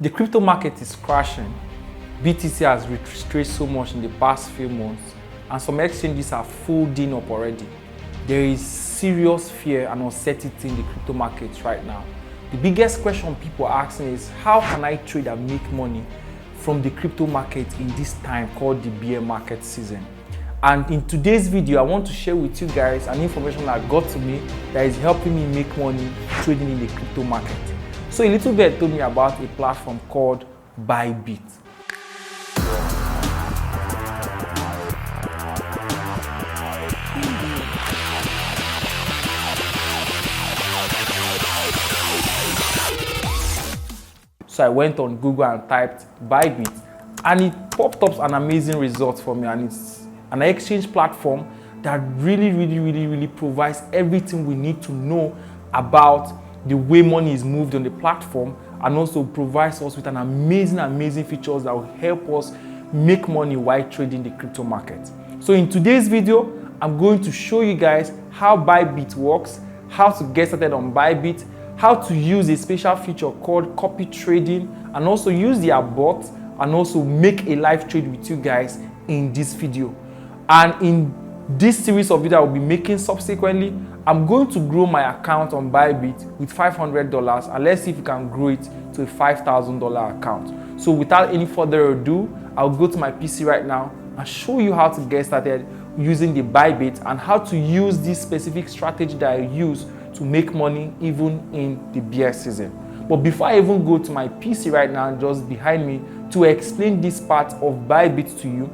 The crypto market is crashing. BTC has retraced so much in the past few months, and some exchanges are folding up already. There is serious fear and uncertainty in the crypto markets right now. The biggest question people are asking is, how can I trade and make money from the crypto market in this time called the bear market season? And in today's video, I want to share with you guys an information that got to me that is helping me make money trading in the crypto market. So a little bit told me about a platform called Bybit. So I went on Google and typed Bybit, and it popped up an amazing result for me. And it's an exchange platform that really provides everything we need to know about the way money is moved on the platform, and also provides us with an amazing features that will help us make money while trading the crypto market. So in today's video, I'm going to show you guys how Bybit works, how to get started on Bybit, how to use a special feature called copy trading, and also use their bot, and also make a live trade with you guys in this video. And in this series of video I will be making subsequently, I'm going to grow my account on Bybit with $500, and let's see if we can grow it to a $5,000 account. So without any further ado, I'll go to my PC right now and show you how to get started using the Bybit and how to use this specific strategy that I use to make money even in the bear season. But before I even go to my PC right now, just behind me, to explain this part of Bybit to you,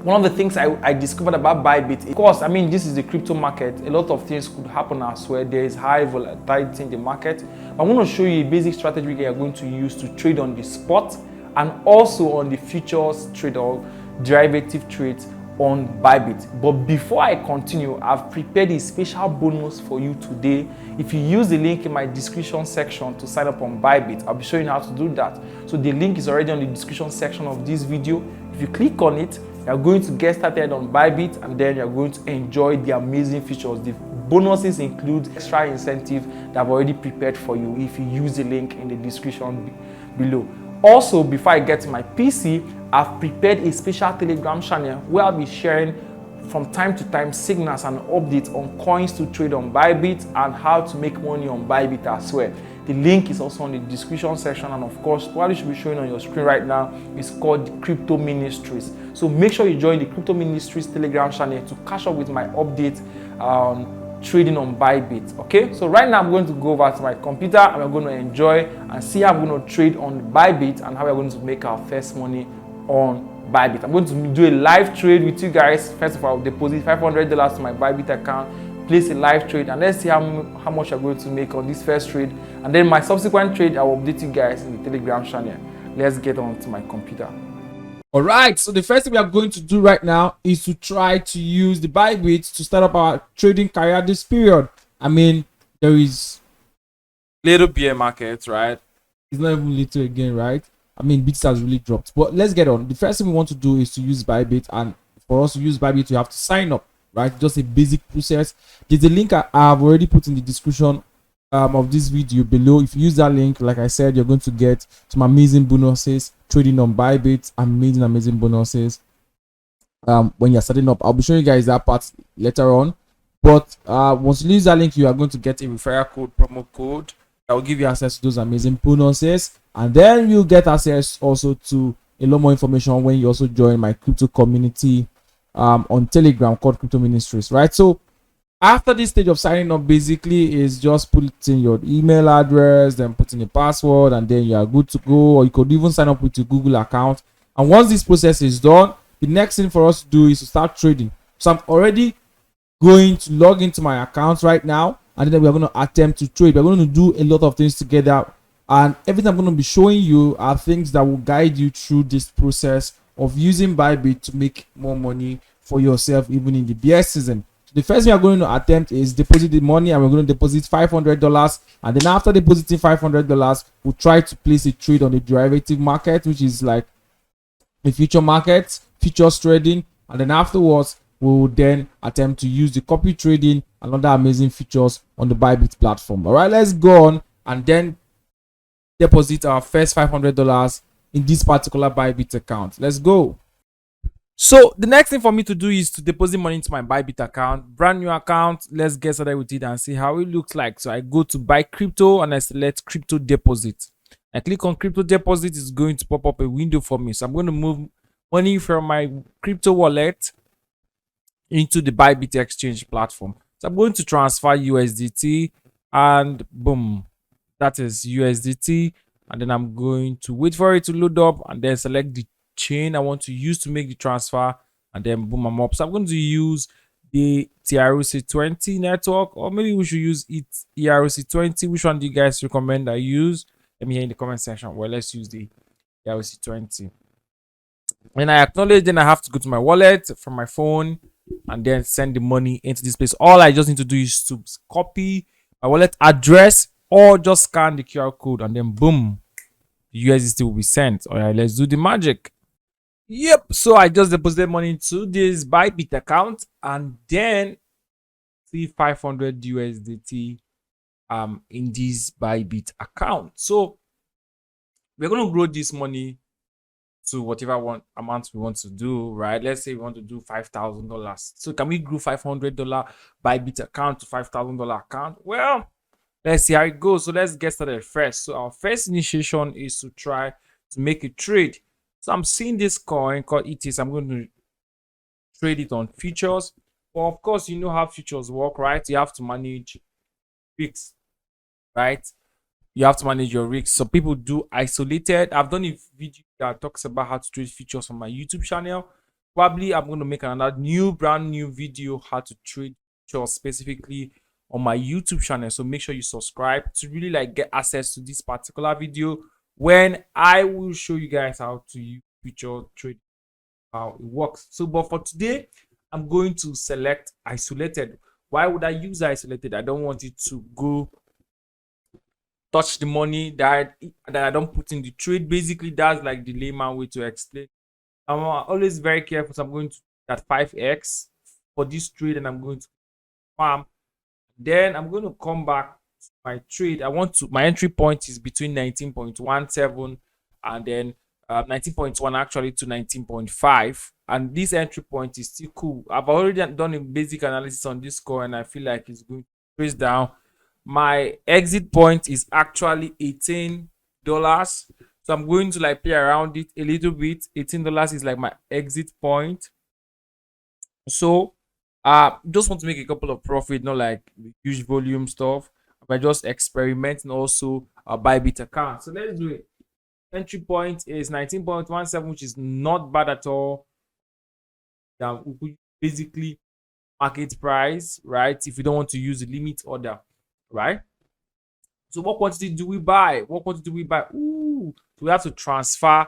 one of the things I discovered about Bybit, of course, I mean, this is the crypto market. A lot of things could happen as well. There is high volatility in the market. I want to show you a basic strategy you are going to use to trade on the spot and also on the futures trade or derivative trades on Bybit. But before I continue, I've prepared a special bonus for you today. If you use the link in my description section to sign up on Bybit, I'll be showing you how to do that. So the link is already on the description section of this video. If you click on it, you're going to get started on Bybit, and then you're going to enjoy the amazing features. The bonuses include extra incentive that I've already prepared for you if you use the link in the description below. Also, before I get to my PC, I've prepared a special Telegram channel where I'll be sharing from time to time signals and updates on coins to trade on Bybit and how to make money on Bybit as well. The link is also on the description section, and of course, what it should be showing on your screen right now is called the Crypto Ministries. So make sure you join the Crypto Ministries Telegram channel to catch up with my updates on trading on Bybit. Okay, so right now I'm going to go over to my computer and we're going to enjoy and see how I'm going to trade on Bybit and how we're going to make our first money on Bybit. I'm going to do a live trade with you guys. First of all, I'll deposit $500 to my Bybit account, place a live trade, and let's see how much I'm going to make on this first trade. And then my subsequent trade, I will update you guys in the Telegram channel. Let's get on to my computer. All right, so the first thing we are going to do right now is to try to use the Bybit to start up our trading career this period. I mean, there is little bear market, right? It's not even little again, right? I mean, bits has really dropped. But let's get on. The first thing we want to do is to use Bybit, and for us to use Bybit, you have to sign up, right? Just a basic process. There's a link I have already put in the description of this video below. If you use that link, like I said, you're going to get some amazing bonuses trading on Bybit. Amazing bonuses when you're setting up. I'll be showing you guys that part later on. But once you use that link, you are going to get a referral code, promo code, that will give you access to those amazing bonuses, and then you'll get access also to a lot more information when you also join my crypto community on Telegram called Crypto Ministries, right? So after this stage of signing up, basically is just putting your email address, then putting a password, and then you are good to go. Or you could even sign up with your Google account. And once this process is done, the next thing for us to do is to start trading. So I'm already going to log into my account right now, and then we are going to attempt to trade. We're going to do a lot of things together, and everything I'm going to be showing you are things that will guide you through this process of using Bybit to make more money for yourself even in the bear season. The first thing we are going to attempt is deposit the money, and we're going to deposit $500, and then after depositing $500, we'll try to place a trade on the derivative market, which is like the future market, futures trading, and then afterwards we will then attempt to use the copy trading and other amazing features on the Bybit platform. All right, let's go on and then deposit our first $500 in this particular Bybit account. Let's go. So the next thing for me to do is to deposit money into my Bybit account, brand new account. Let's get started with it and see how it looks like. So I go to buy crypto and I select crypto deposit. I click on crypto deposit. It's going to pop up a window for me. So I'm going to move money from my crypto wallet into the Bybit exchange platform. So I'm going to transfer USDT and boom, that is USDT. And then I'm going to wait for it to load up and then select the chain I want to use to make the transfer, and then boom, I'm up. So I'm going to use the TRC20 network, or maybe we should use it ERC20. Which one do you guys recommend I use? Let me hear in the comment section. Well, let's use the ERC20. When I acknowledge, then I have to go to my wallet from my phone and then send the money into this place. All I just need to do is to copy my wallet address or just scan the QR code, and then boom, the USDT will be sent. All right, let's do the magic. Yep, so I just deposited money into this Bybit account and then see 500 USDT in this Bybit account. So we're going to grow this money to whatever amount we want to do, right? Let's say we want to do $5,000. So can we grow $500 Bybit account to $5,000 account? Well, let's see how it goes. So let's get started first. So our first initiation is to try to make a trade. So I'm seeing this coin called ETS. I'm going to trade it on futures. Well, of course, you know how futures work, right? You have to manage risks, right? You have to manage your risks. So people do isolated. I've done a video that talks about how to trade futures on my YouTube channel. Probably I'm going to make another brand new video how to trade futures specifically on my YouTube channel. So make sure you subscribe to really like get access to this particular video when I will show you guys how to use future trade, how it works. So but for today, I'm going to select isolated. Why would I use isolated? I don't want it to go touch the money that I don't put in the trade. Basically, that's like the layman way to explain. I'm always very careful. So I'm going to at 5x for this trade, and I'm going to farm. Then I'm going to come back to my trade. My entry point is between 19.17 and then 19.1 actually to 19.5, and this entry point is still cool. I've already done a basic analysis on this coin and I feel like it's going to trace down. My exit point is actually $18, so I'm going to like play around it a little bit. $18 is like my exit point. So just want to make a couple of profit, not like huge volume stuff, but just experimenting also a Bybit account. So let's do it. Entry point is 19.17, which is not bad at all. Basically market price, right? If you don't want to use the limit order, right? So what quantity do we buy? Ooh, so we have to transfer.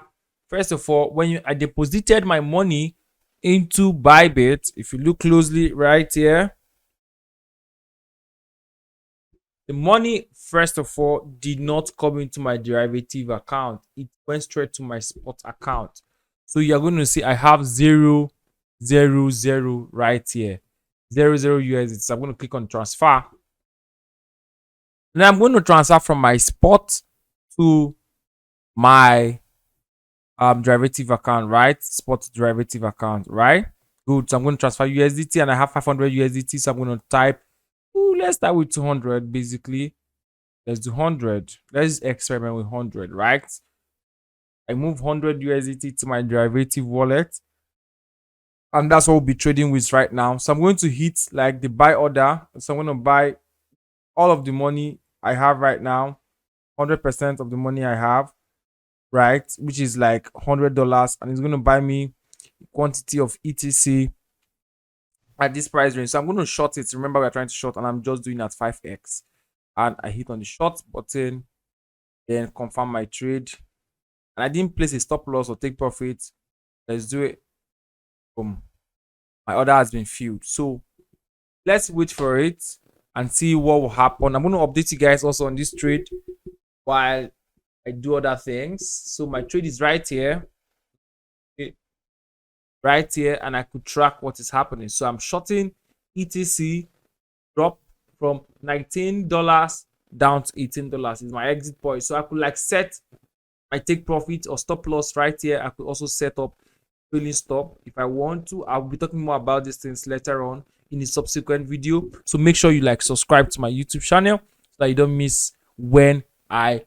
First of all, when I deposited my money into Bybit, if you look closely right here, the money first of all did not come into my derivative account. It went straight to my spot account. So you're going to see I have 0, 0, 0 right here, 0, 0 USD. So I'm going to click on transfer. Then I'm going to transfer from my spot to my derivative account, right? Spot derivative account, right? Good. So I'm going to transfer USDT and I have 500 USDT. So I'm going to type, let's start with 200 basically. Let's do 100. Let's experiment with 100, right? I move 100 USDT to my derivative wallet, and that's what we'll be trading with right now. So I'm going to hit like the buy order. So I'm going to buy all of the money I have right now, 100% of the money I have, right? Which is like $100, and it's going to buy me a quantity of ETC at this price range. So I'm going to short it. Remember, we're trying to short, and I'm just doing at 5x. And I hit on the short button, then confirm my trade. And I didn't place a stop loss or take profit. Let's do it. Boom. My order has been filled. So let's wait for it and see what will happen. I'm going to update you guys also on this trade while I do other things. So my trade is right here. Right here, and I could track what is happening. So I'm shorting ETC, drop from $19 down to $18 is my exit point. So I could like set my take profit or stop loss right here. I could also set up trailing stop if I want to. I'll be talking more about these things later on in the subsequent video. So make sure you like subscribe to my YouTube channel so that you don't miss when I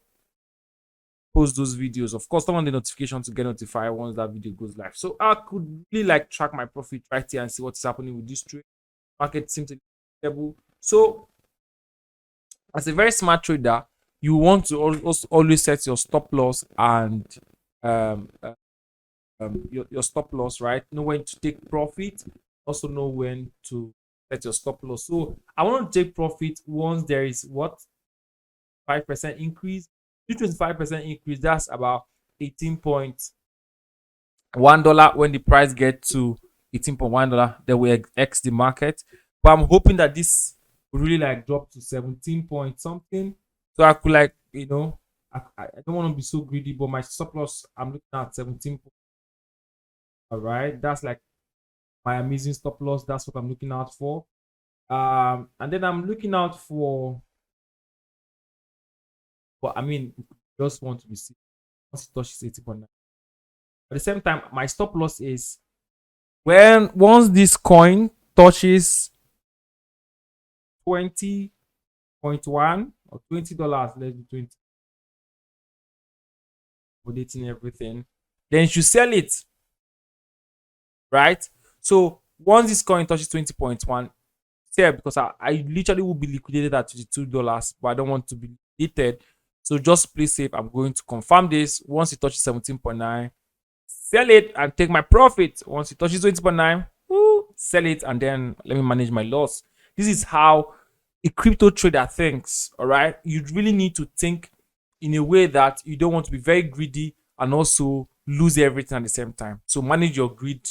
post those videos. Of course, turn on the notification to get notified once that video goes live. So I could really like track my profit right here and see what's happening with this trade. Market seems to be stable. So as a very smart trader, you want to also always set your stop loss and your stop loss, right? Know when to take profit, also know when to set your stop loss. So I want to take profit once there is what 5% increase. 25% increase, that's about $18.1. When the price gets to $18.1, then we X the market. But I'm hoping that this will really like drop to 17 point something. So I could like, I don't want to be so greedy, but my stop loss, I'm looking at 17. All right, that's like my amazing stop loss. That's what I'm looking out for. And then I'm looking out for, but I mean, just want to be safe. Once it touches 80.9. At the same time, my stop loss is once this coin touches 20.1 or $20, let's do 20. Updating everything, then you should sell it, right? So once this coin touches 20.1, sell, because I literally will be liquidated at $22, but I don't want to be liquidated. So just play safe. I'm going to confirm this. Once it touches 17.9, sell it and take my profit. Once it touches 20.9, sell it and then let me manage my loss. This is how a crypto trader thinks. All right, you really need to think in a way that you don't want to be very greedy and also lose everything at the same time. So manage your greed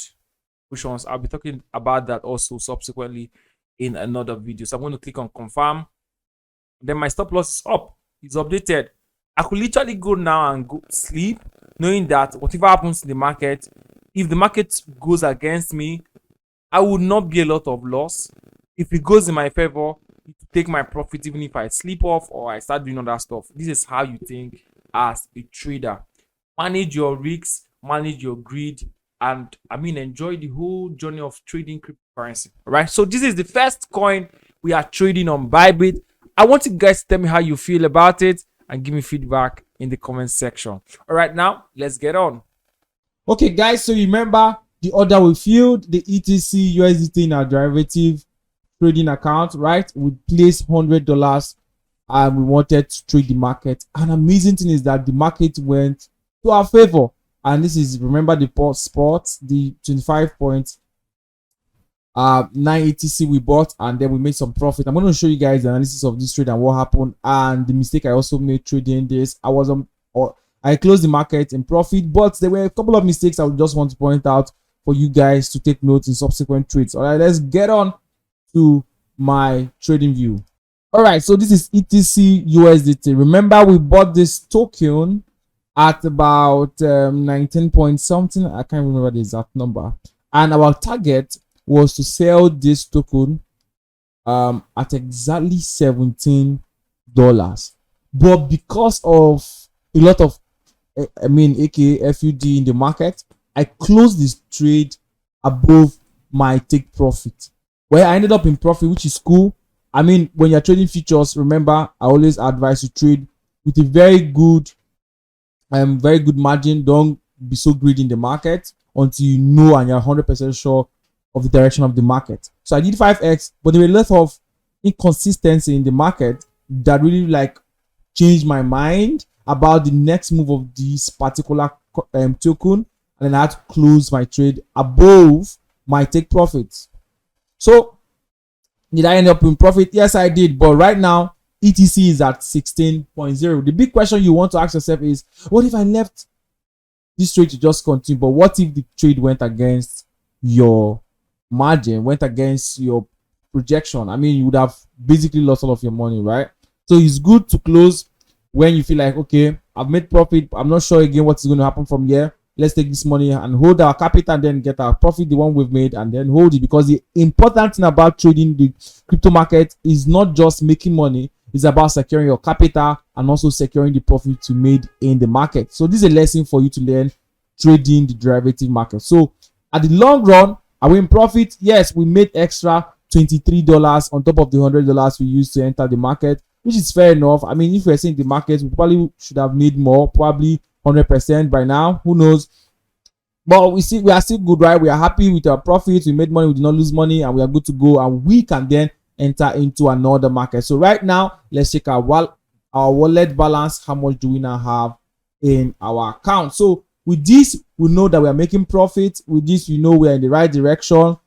positions. I'll be talking about that also subsequently in another video. So I'm going to click on confirm. Then my stop loss is up. It's updated. I could literally go now and go sleep, knowing that whatever happens in the market, if the market goes against me, I would not be a lot of loss. If it goes in my favor, it will take my profit even if I sleep off or I start doing other stuff. This is how you think as a trader. Manage your risks, manage your greed, and enjoy the whole journey of trading cryptocurrency. All right. So this is the first coin we are trading on Bybit. I want you guys to tell me how you feel about it and give me feedback in the comment section. All right, now let's get on. Okay, guys, so remember the order we filled, the ETC USDT in our derivative trading account, right? We placed $100 and we wanted to trade the market. An amazing thing is that the market went to our favor. And this is, remember the spot, the 25.9 ETC we bought, and then we made some profit. I'm going to show you guys the analysis of this trade and what happened and the mistake I also made trading this. I closed the market in profit, but there were a couple of mistakes I would just want to point out for you guys to take notes in subsequent trades. All right, let's get on to my trading view. All right, so this is ETC USDT. Remember, we bought this token at about 19 point something. I can't remember the exact number. And our target was to sell this token at exactly $17. But because of a lot of aka FUD in the market, I closed this trade above my take profit, where I ended up in profit, which is cool. When you're trading futures, remember, I always advise you trade with a very good margin. Don't be so greedy in the market until you know and you're 100% sure of the direction of the market. So I did 5x, but there were a lot of inconsistency in the market that really changed my mind about the next move of this particular token, and then I had to close my trade above my take profits. So did I end up in profit? Yes, I did. But right now, ETC is at 16.0. The big question you want to ask yourself is, what if I left this trade to just continue? But what if the trade went against your margin, went against your projection? You would have basically lost all of your money, right? So it's good to close when you feel like, okay, I've made profit. I'm not sure again what's going to happen from here. Let's take this money and hold our capital and then get our profit, the one we've made, and then hold it. Because the important thing about trading the crypto market is not just making money, It's about securing your capital and also securing the profit you made in the market. So this is a lesson for you to learn trading the derivative market. So at the long run, are we in profit? Yes, we made extra $23 on top of the $100 we used to enter the market, which is fair enough. I mean, if we're seeing the market, we probably should have made more, probably 100% by now. Who knows? But we are still good, right? We are happy with our profits. We made money, we did not lose money, and we are good to go. And we can then enter into another market. So right now, let's check our wallet balance. How much do we now have in our account? So with this, we know that we are making profit. With this, we know we are in the right direction.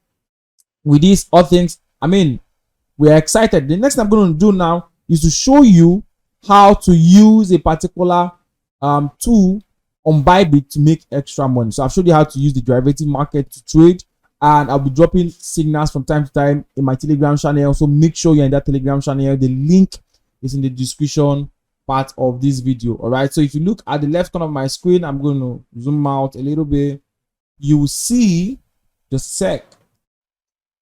With these all things, I mean, we are excited. The next thing I'm going to do now is to show you how to use a particular tool on Bybit to make extra money. So I've showed you how to use the derivative market to trade, and I'll be dropping signals from time to time in my Telegram channel. So make sure you're in that Telegram channel. The link is in the description part of this video. All right. So if you look at the left corner of my screen, I'm going to zoom out a little bit. You will see the sec.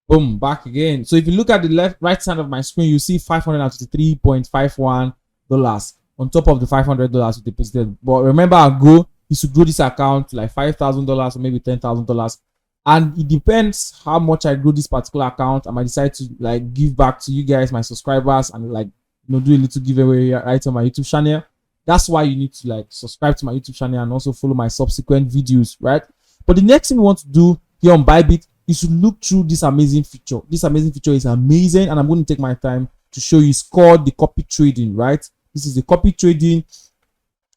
Boom, back again. So if you look at the right side of my screen, you see $553.51 on top of the $500 we deposited. But remember, our goal is to grow this account to like $5,000 or maybe $10,000. And it depends how much I grow this particular account. I might decide to like give back to you guys, my subscribers, and like, you know, do a little giveaway right on my YouTube channel. That's why you need to like subscribe to my YouTube channel and also follow my subsequent videos, right? But the next thing we want to do here on Bybit is to look through this amazing feature. This amazing feature is amazing, and I'm going to take my time to show you. It's called the copy trading, right? This is the copy trading,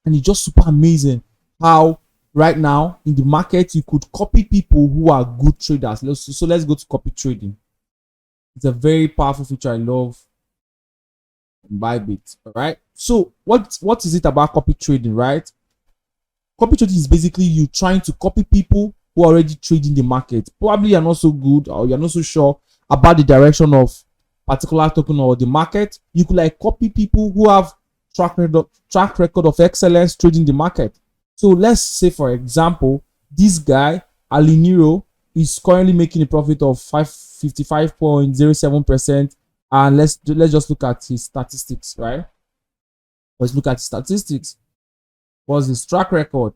and it's just super amazing how right now in the market you could copy people who are good traders. So let's go to copy trading. It's a very powerful feature. I love Bybit. All right. So what is it about copy trading, right? Copy trading is basically you trying to copy people who are already trading the market. Probably you're not so good, or you're not so sure about the direction of particular token or the market. You could like copy people who have track record of excellence trading the market. So let's say, for example, this guy Aliniro is currently making a profit of 55.07%. And let's just look at his statistics, right? Let's look at his statistics. What's his track record?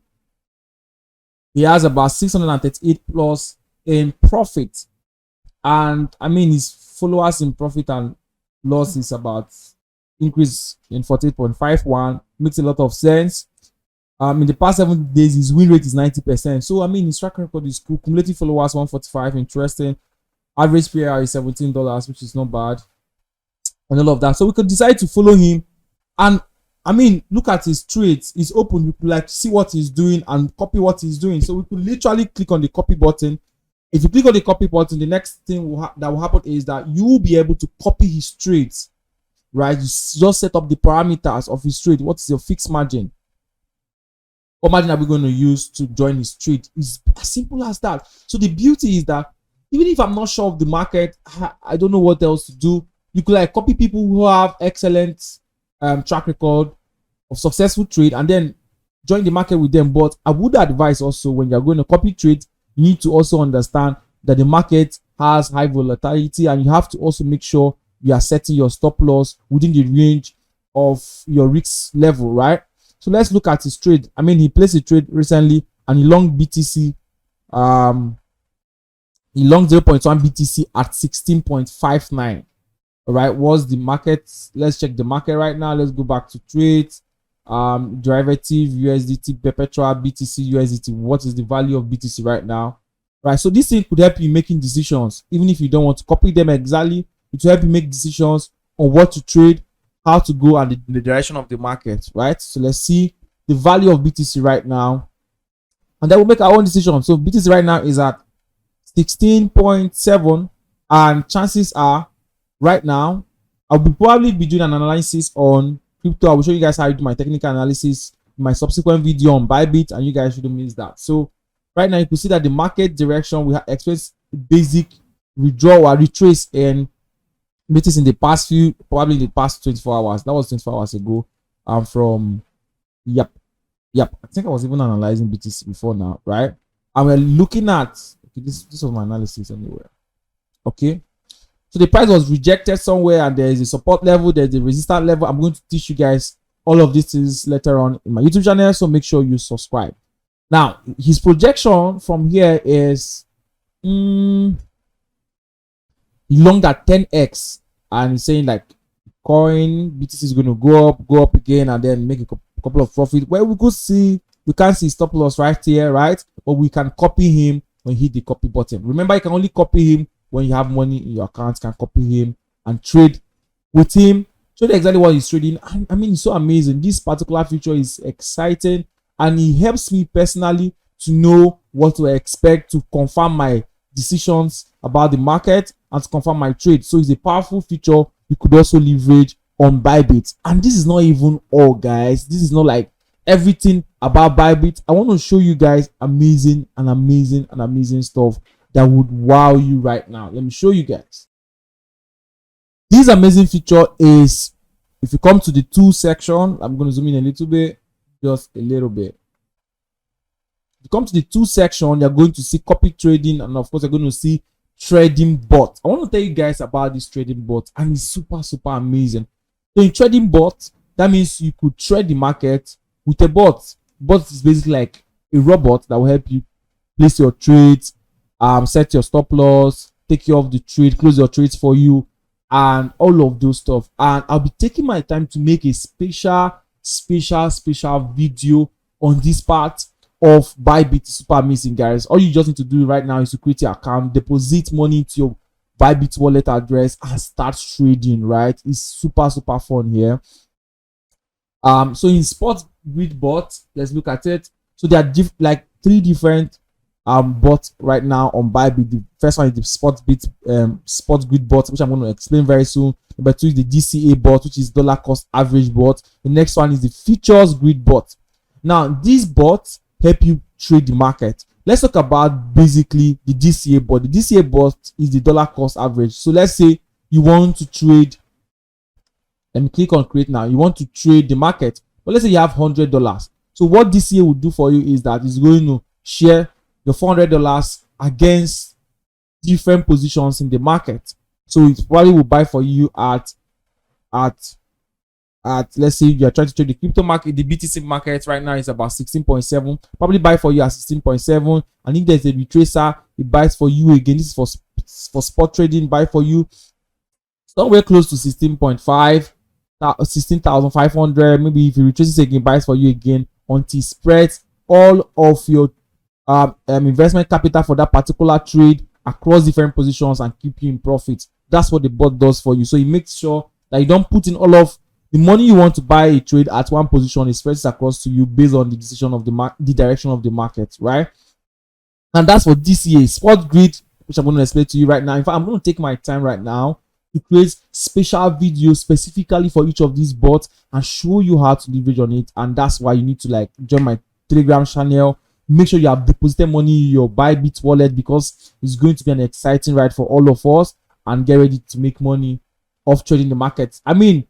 He has about 638 plus in profit, and I mean his followers in profit and loss is about increase in 48.51. Makes a lot of sense. In the past 7 days, his win rate is 90%. So I mean his track record is cool. Cumulative followers 145, interesting. Average PRR is $17, which is not bad, and all of that. So we could decide to follow him, and I mean, look at his trades. It's open. We could like see what he's doing and copy what he's doing. So we could literally click on the copy button. If you click on the copy button, the next thing that will happen is that you will be able to copy his trades, right? You just set up the parameters of his trade. What is your fixed margin? What margin are we going to use to join his trade? It's as simple as that. So the beauty is that even if I'm not sure of the market, I don't know what else to do, you could like copy people who have excellent track record of successful trade and then join the market with them. But I would advise also, when you're going to copy trade, you need to also understand that the market has high volatility, and you have to also make sure you are setting your stop loss within the range of your risk level, right? So let's look at his trade. I mean, he placed a trade recently and he long BTC, he long 0.1 BTC at 16.59. all right. What's the market? Let's check the market right now. Let's go back to trades, derivative, USDT, perpetual, BTC, USDT. What is the value of BTC right now? Right. So this thing could help you making decisions, even if you don't want to copy them exactly. It will help you make decisions on what to trade, how to go, and the direction of the market, right? So let's see the value of BTC right now, and then we'll make our own decision. So BTC right now is at 16.7, and chances are right now I'll probably be doing an analysis on crypto. I will show you guys how I do my technical analysis in my subsequent video on Bybit, and you guys shouldn't miss that. So right now you can see that the market direction, we have expressed basic withdrawal or retrace and BTC in the past probably in the past 24 hours. That was 24 hours ago. From yep. I think I was even analyzing BTC before now, right? And we're looking at, okay, this was my analysis anyway. Okay, So the price was rejected somewhere, and there is a support level, there's a resistance level. I'm going to teach you guys all of these things later on in my YouTube channel, so make sure you subscribe. Now, his projection from here is long at 10x, and he's saying like coin BTC is going to go up again, and then make a couple of profit. Well, we could see, we can't see stop loss right here, right? But we can copy him when you hit the copy button. Remember, you can only copy him when you have money in your account. Can copy him and trade with him, show you exactly what he's trading. I mean, it's so amazing. This particular feature is exciting, and it helps me personally to know what to expect, to confirm my decisions about the market, and to confirm my trade. So it's a powerful feature you could also leverage on Bybit. And this is not even all, guys. This is not like everything about Bybit. I want to show you guys amazing stuff that would wow you right now. Let me show you guys. This amazing feature is, if you come to the tool section, I'm going to zoom in a little bit, just a little bit. If you come to the tool section, you're going to see copy trading, and of course you're going to see trading bot. I want to tell you guys about this trading bot, and it's super amazing. So in trading bot, that means you could trade the market with a bot. Bot is basically like a robot that will help you place your trades, set your stop loss, take care of the trade, close your trades for you, and all of those stuff. And I'll be taking my time to make a special video on this part of Bybit. It's super amazing, guys. All you just need to do right now is to create your account, deposit money to your Bybit wallet address, and start trading. Right? It's super fun here. So in spot grid bot, let's look at it. So there are like 3 different bots right now on Bybit. The first one is the spot grid bot, which I'm going to explain very soon. Number 2 is the DCA bot, which is dollar cost average bot. The next one is the futures grid bot. Now these bots help you trade the market. Let's talk about basically the DCA bot. The DCA bot is the dollar cost average. So let's say you want to trade, let me click on create now. You want to trade the market, but let's say you have $100. So what DCA will do for you is that it's going to share your $400 against different positions in the market. So it probably will buy for you at let's say you are trying to trade the crypto market. The BTC market right now is about 16.7, probably buy for you at 16.7, and if there's a retracer, it buys for you again. This is for spot trading, buy for you somewhere close to 16.5, 16,500. Maybe if you retraces again, buys for you again until it spreads all of your investment capital for that particular trade across different positions and keep you in profit. That's what the bot does for you. So it makes sure that you don't put in all of the money you want to buy a trade at one position. It spreads across to you based on the decision of the direction of the market, right? And that's for DCA spot grid, which I'm going to explain to you right now. In fact, I'm going to take my time right now to create special videos specifically for each of these bots and show you how to leverage on it. And that's why you need to like join my Telegram channel. Make sure you have deposited money in your Bybit wallet, because it's going to be an exciting ride for all of us, and get ready to make money off trading the market. I mean,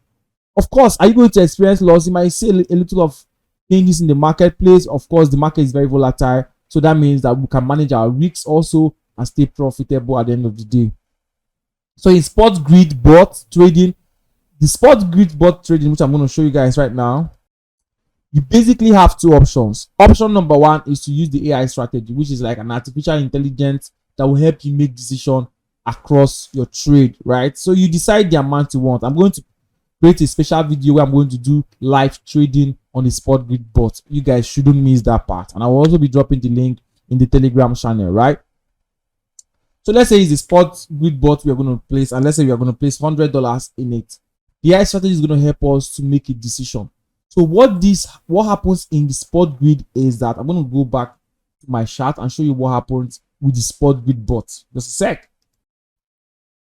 of course, are you going to experience loss? You might see a little of changes in the marketplace. Of course, the market is very volatile, so that means that we can manage our risks also and stay profitable at the end of the day. So in spot grid bot trading, the spot grid bot trading, which I'm going to show you guys right now, you basically have 2 options. Option number 1 is to use the AI strategy, which is like an artificial intelligence that will help you make decisions across your trade, right? So you decide the amount you want. I'm going to create a special video where I'm going to do live trading on the spot grid bot. You guys shouldn't miss that part, and I will also be dropping the link in the Telegram channel, right? So let's say it's the spot grid bot we are going to place, and let's say we are going to place $100 in it. The AI strategy is going to help us to make a decision. So what happens in the spot grid is that I'm going to go back to my chart and show you what happens with the spot grid bot. Just a sec.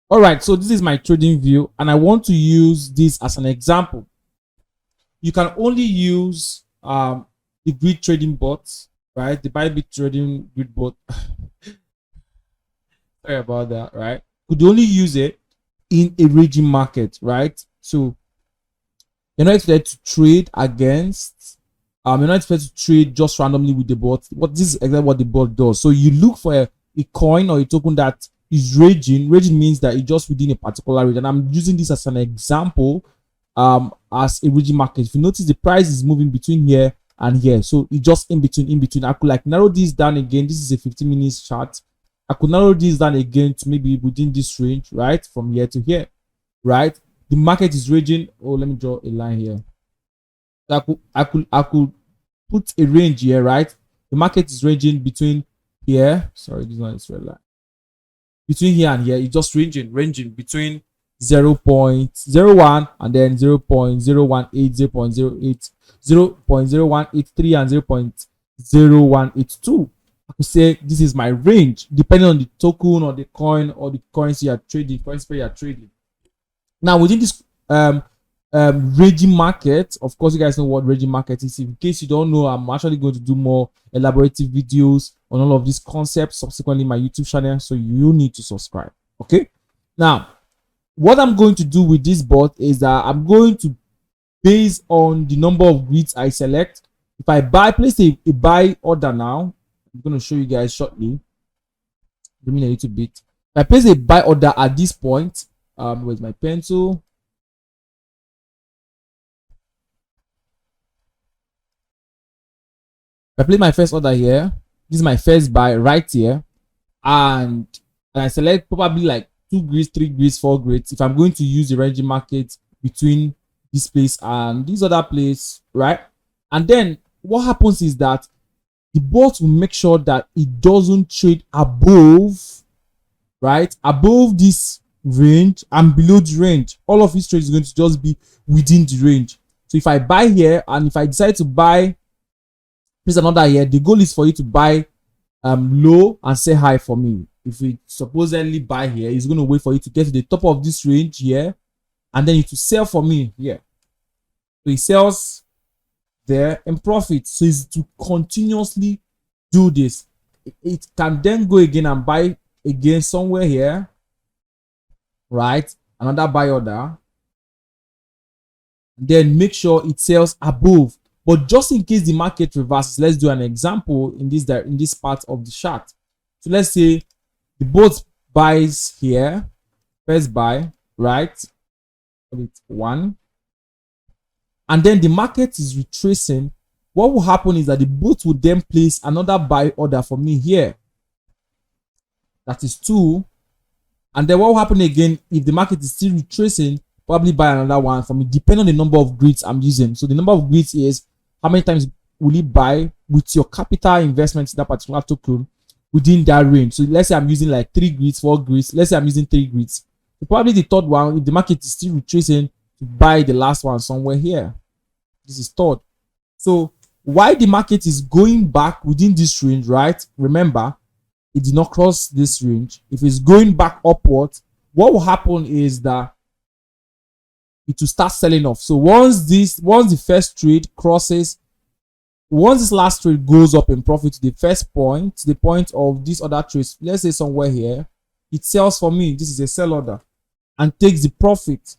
All right, so this is my trading view, and I want to use this as an example. You can only use the grid trading bot, right? The Bybit trading grid bot. Sorry about that, right? Could only use it in a raging market, right? So you're not expected to trade against, you're not expected to trade just randomly with the bot. This is exactly what the bot does. So you look for a coin or a token that is ranging. Ranging means that it's just within a particular range, and I'm using this as an example as a ranging market. If you notice, the price is moving between here and here, so it's just in between. I could like narrow this down again. This is a 15 minutes chart. I could narrow this down again to maybe within this range, right, from here to here, right? The market is ranging. Oh, let me draw a line here. I could put a range here, right? The market is ranging between here. Sorry, this one is red line. Between here and here, it's just ranging between 0.01 and then 0.018, 0.08, 0.0183, and 0.0182. I could say this is my range, depending on the token or the coin or the currency you're trading, currency pair you're trading. Now, within this ranging market, of course, you guys know what ranging market is. In case you don't know, I'm actually going to do more elaborative videos on all of these concepts subsequently in my YouTube channel, so you need to subscribe. Okay, now what I'm going to do with this bot is that I'm going to, based on the number of grids I select, if I place a buy order now, I'm going to show you guys shortly. Give me a little bit. If I place a buy order at this point, where's my pencil? I place my first order here. This is my first buy right here, and I select probably like 2 grids, 3 grids, 4 grids. If I'm going to use the ranging market between this place and this other place, right? And then what happens is that the bot will make sure that it doesn't trade above, right, above this range and below the range. All of these trades is going to just be within the range. So if I buy here and if I decide to buy place another here, the goal is for you to buy low and sell high for me. If we supposedly buy here, it's going to wait for you to get to the top of this range here, and then you to sell for me here. So he sells there in profit. So it's to continuously do this. It can then go again and buy again somewhere here, right? Another buy order, then make sure it sells above. But just in case the market reverses, let's do an example in this part of the chart. So let's say the bot buys here, first buy, right? It's 1, and then the market is retracing. What will happen is that the bot will then place another buy order for me here. That is 2, and then what will happen again if the market is still retracing? Probably buy another one for me, depending on the number of grids I'm using. So the number of grids is how many times will you buy with your capital investment in that particular token within that range. So let's say I'm using like 3 grids, 4 grids. Let's say I'm using 3 grids. So probably the third one, if the market is still retracing, to buy the last one somewhere here. This is third. So why the market is going back within this range, right? Remember, it did not cross this range. If it's going back upward, what will happen is that it will start selling off. So once the first trade crosses, once this last trade goes up in profit to the first point, to the point of this other trade, let's say somewhere here, it sells for me. This is a sell order and takes the profit.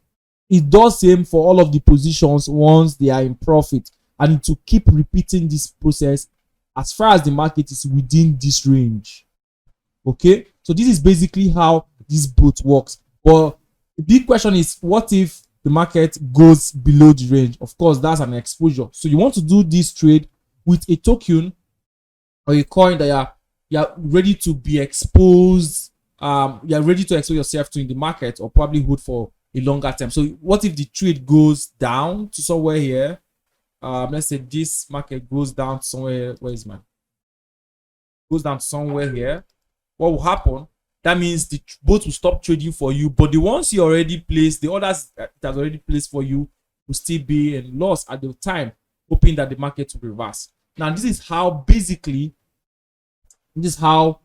It does same for all of the positions once they are in profit, and to keep repeating this process as far as the market is within this range. Okay, so this is basically how this bot works. But the big question is, what if the market goes below the range? Of course, that's an exposure. So you want to do this trade with a token or a coin that you're ready to be exposed. You're ready to expose yourself to in the market, or probably hold for a longer time. So what if the trade goes down to somewhere here? Let's say this market goes down to somewhere. Where is mine? Goes down to somewhere here. What will happen? That means the bot will stop trading for you, but the ones you already placed, the orders it has already placed for you, will still be in loss at the time, hoping that the market will reverse. Now, this is how basically, this is how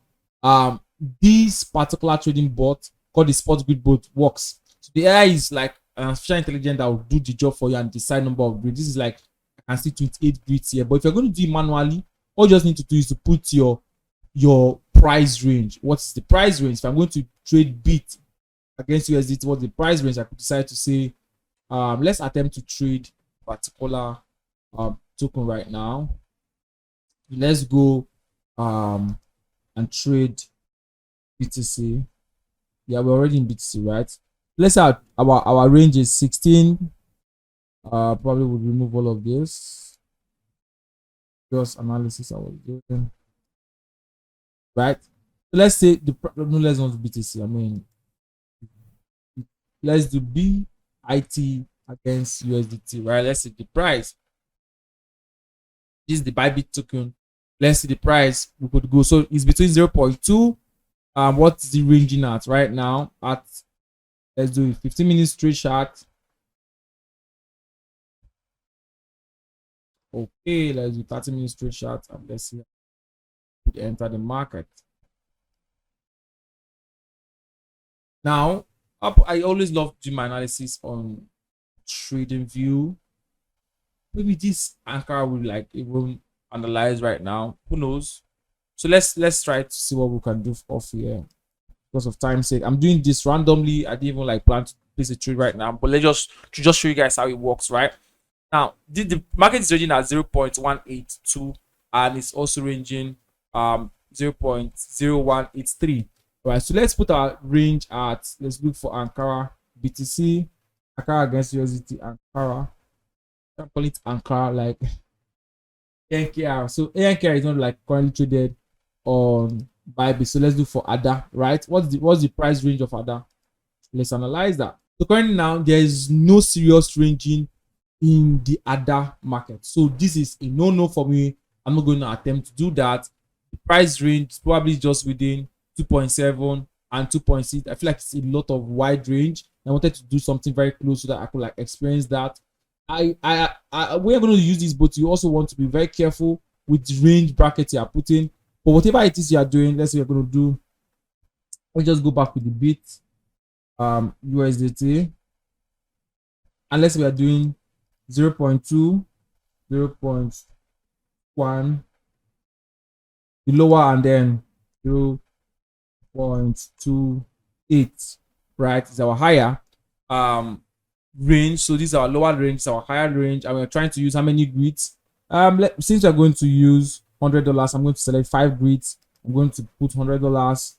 this particular trading bot called the sports grid bot works. So the AI is like an artificial intelligence that will do the job for you and decide number of grids. This is like, I can see 28 grids here, but if you're going to do it manually, all you just need to do is to put your price range. What's the price range? If I'm going to trade BIT against USDT, what's the price range? I could decide to say, let's attempt to trade particular token right now. Let's go and trade BTC. Yeah, we're already in BTC, right? Let's say our range is 16. Probably would remove all of this. Just analysis I was doing, right? So let's say no, let's not do BTC. I mean, let's do BIT against USDT, right? Let's see the price. This is the Bybit token. Let's see the price we could go. So it's between 0.2. What's the ranging at right now? Let's do it. 15 minutes straight chart. Okay, let's do 30 minutes straight chart, and let's see how we enter the market. Now, I always love doing my analysis on trading view. Maybe this anchor will like even analyze right now. Who knows? So let's try to see what we can do off here. Because of time's sake, I'm doing this randomly. I didn't even like plan to place a trade right now, but let's just show you guys how it works. Right now, the market is ranging at 0.182, and it's also ranging 0.0183. Right, so let's put our range at, let's look for Ankara BTC, Ankara against USDT, Ankara. I'm calling it Ankara, like ANKR. So ANKR is not like currently traded on Bybit. So let's do for ADA, right? What's the price range of ADA? Let's analyze that. So currently now there is no serious ranging in the ADA market. So this is a no for me. I'm not going to attempt to do that. The price range is probably just within 2.7 and 2.6. I feel like it's a lot of wide range. I wanted to do something very close so that I could like experience that. We're going to use this, but you also want to be very careful with the range bracket you are putting. But whatever it is you are doing, let's say you're going to do, let's just go back with the bit USDT, and let's say we are doing 0.2, 0.1, the lower, and then 0.28, right? Is our higher range. So this is our lower range, our higher range, and we're trying to use how many grids? Since we're going to use $100, I'm going to select 5 grids. I'm going to put $100,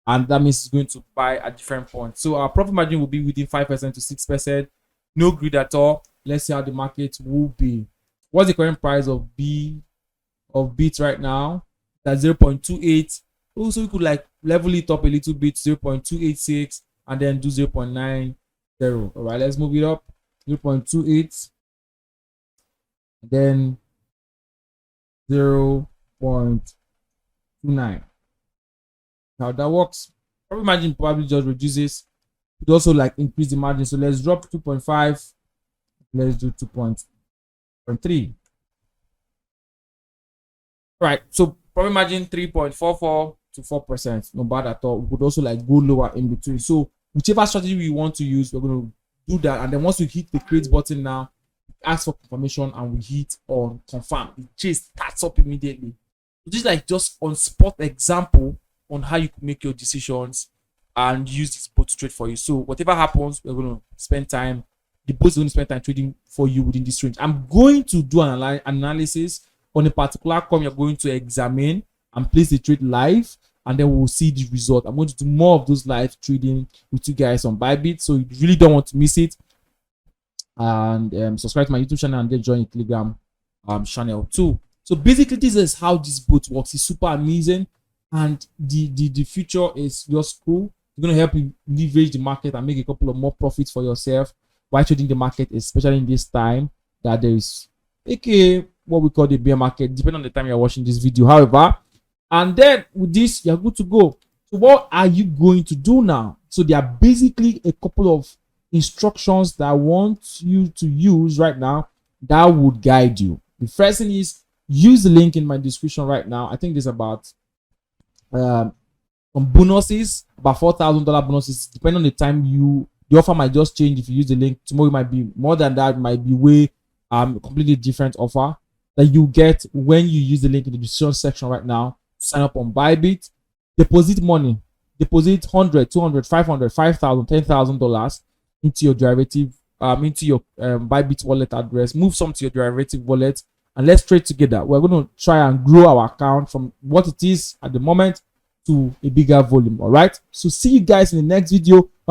and that means it's going to buy at different points. So our profit margin will be within 5% to 6%. No grid at all. Let's see how the market will be. What's the current price of BIT right now? That's 0.28. Also, we could like level it up a little bit, 0.286, and then do 0.90. All right, let's move it up. 0.28, then 0.29. How that works? Profit margin probably just reduces. It also like increase the margin. So let's drop 2.5. Let's do 2.3. Right. So profit margin 3.44 to 4%. No bad at all. We could also like go lower in between. So whichever strategy we want to use, we're going to do that. And then once we hit the create button now, ask for confirmation, and we hit on confirm. It just starts up immediately. This is like just on spot example on how you can make your decisions and use this bot to trade for you. So whatever happens, we're going to spend time. The bot is going to spend time trading for you within this range. I'm going to do an analysis on a particular coin you're going to examine and place the trade live, and then we'll see the result. I'm going to do more of those live trading with you guys on Bybit, so you really don't want to miss it. And subscribe to my YouTube channel, and then join the Telegram channel too. So basically, this is how this bot works. It's super amazing, and the future is just cool. It's going to help you leverage the market and make a couple of more profits for yourself while trading the market, especially in this time that there is what we call the bear market, depending on the time you're watching this video. However, and then with this, you're good to go. So what are you going to do now? So there are basically a couple of instructions that I want you to use right now that would guide you. The first thing is, use the link in my description right now. I think there's about some bonuses, about $4,000 bonuses, depending on the time the offer might just change. If you use the link tomorrow, it might be more than that. It might be way completely different offer that you get when you use the link in the description section right now. Sign up on Bybit, deposit money, deposit $100, $200, $500, $5,000, $10,000 into your derivative, into your Bybit wallet address. Move some to your derivative wallet, and let's trade together. We're going to try and grow our account from what it is at the moment to a bigger volume. All right, so see you guys in the next video.